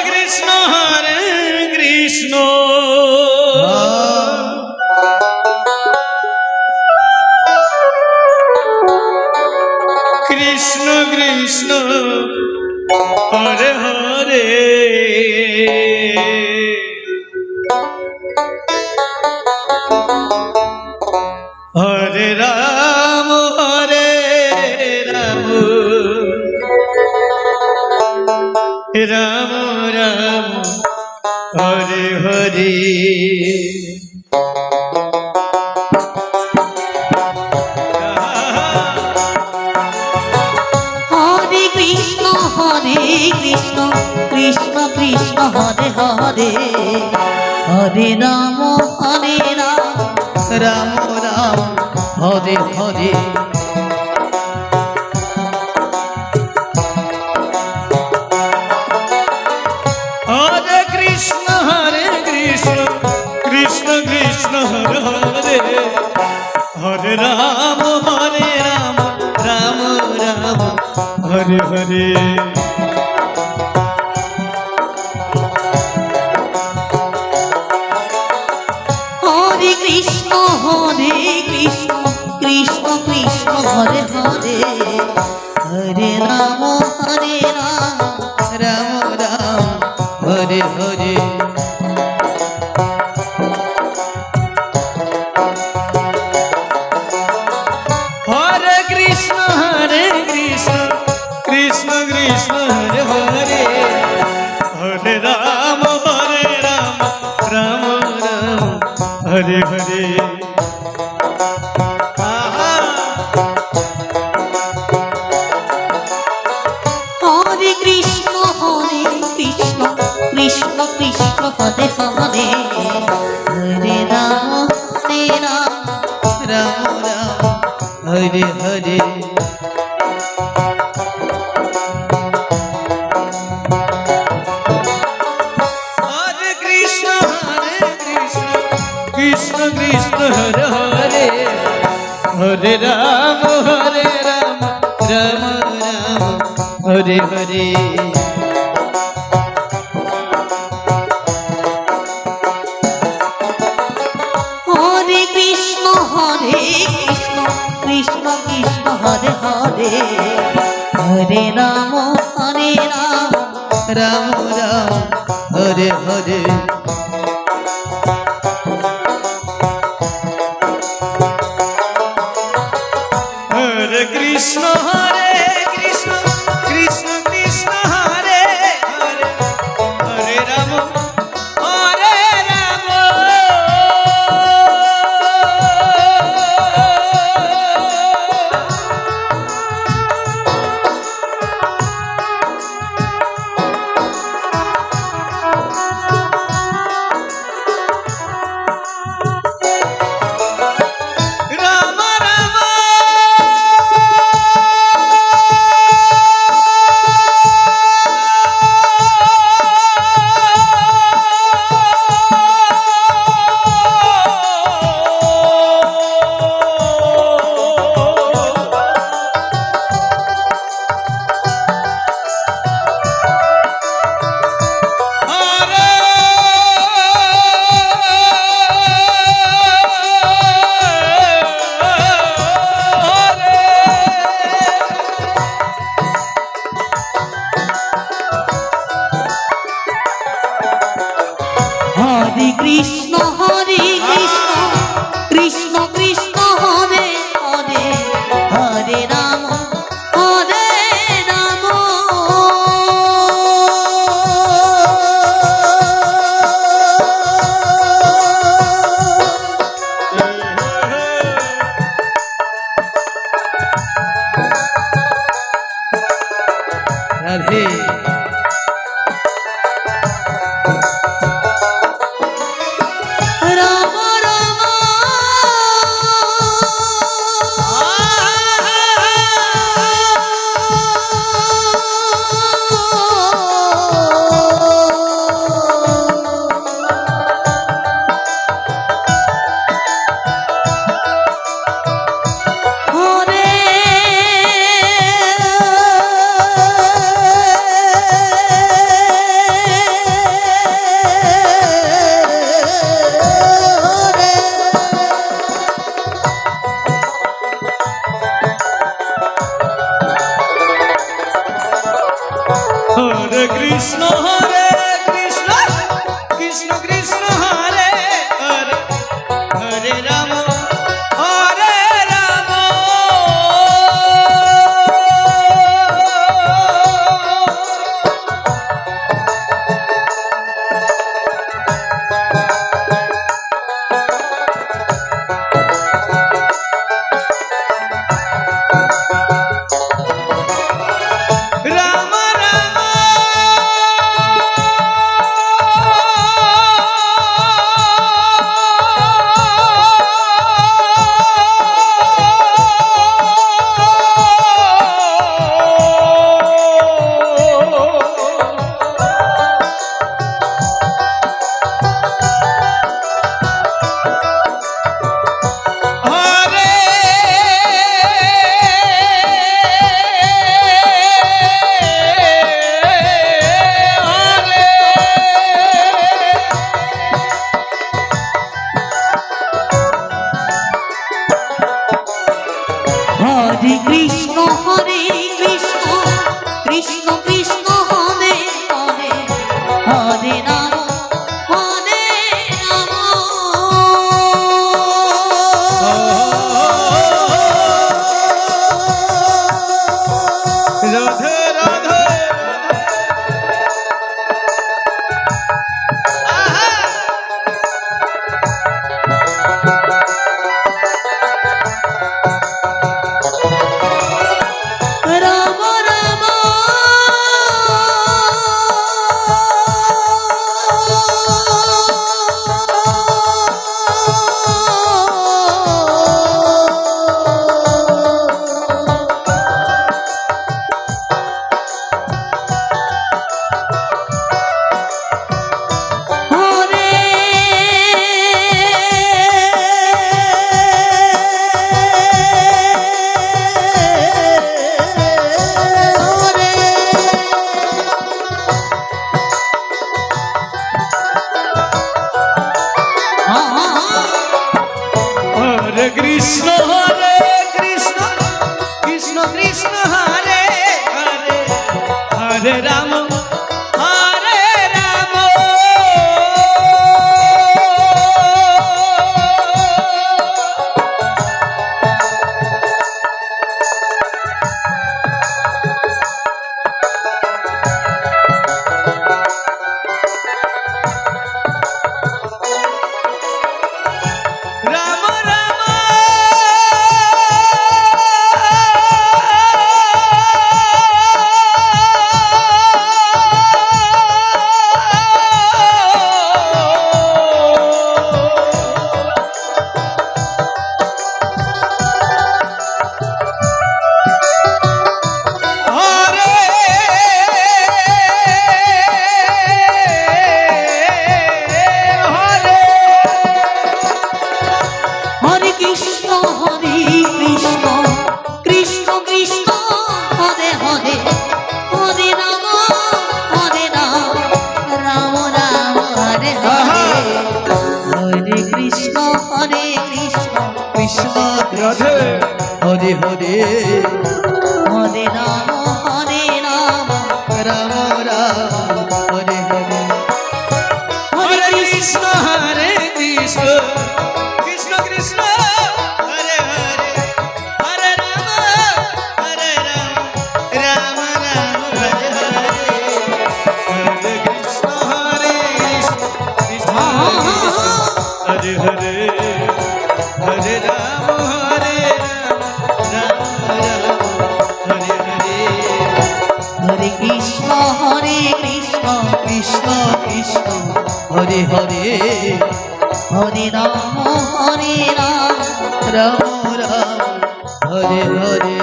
Krishna Krishna Krishna Hare Hare Hare Ram Ram Ram Hare Hare Krishna Krishna Krishna Hare Hare Hare Ram Ram Ram Hare Hare Hare Krishna Krishna Krishna Hare Hare Hare Ram Ram Ram Hare Hare Krishna Krishna Krishna Hare Hare Hare Ram Ram Ram Hare Hare Hare Krishna Krishna Krishna Hare Hare Hare Ram Ram Ram Hare Hare Krishna Krishna Krishna Hare Hare Hare Ram Ram Ram Hare Hare Hare Krishna Krishna Krishna Hare Hare Hare Ram Ram Ram Hare Hare Krishna Krishna Krishna Hare Hare Hare Ram Ram Ram Hare Hare Hare Krishna Krishna Krishna Hare Hare Hare Ram Krishna Krishna Krishna Hare Hare Hare Ram Radhe Hare Krishna Krishna Krishna Hare Hare Hare Ram Hare Krishna Krishna Krishna Hare Hare Hare Ram Radhe Radhe Ram Ram Hare Hare Krishna Krishna Krishna Hare Hare Hare Ram Ram Ram Hare Hare Hare Krishna Krishna Krishna Hare Hare Hare Ram Ram Ram Hare Hare Hare Krishna Krishna Radhe Hare Hare Hare Ram Ram Ram Hare Hare Hare Krishna Krishna Krishna Hare Hare Hare Ram Ram Ram Hare Hare Hare Krishna Krishna Hare Hare Hare Ram Ram Hare Hare Hare Krishna Krishna Krishna Hare Hare Hare Ram Ram Ram Hare Hare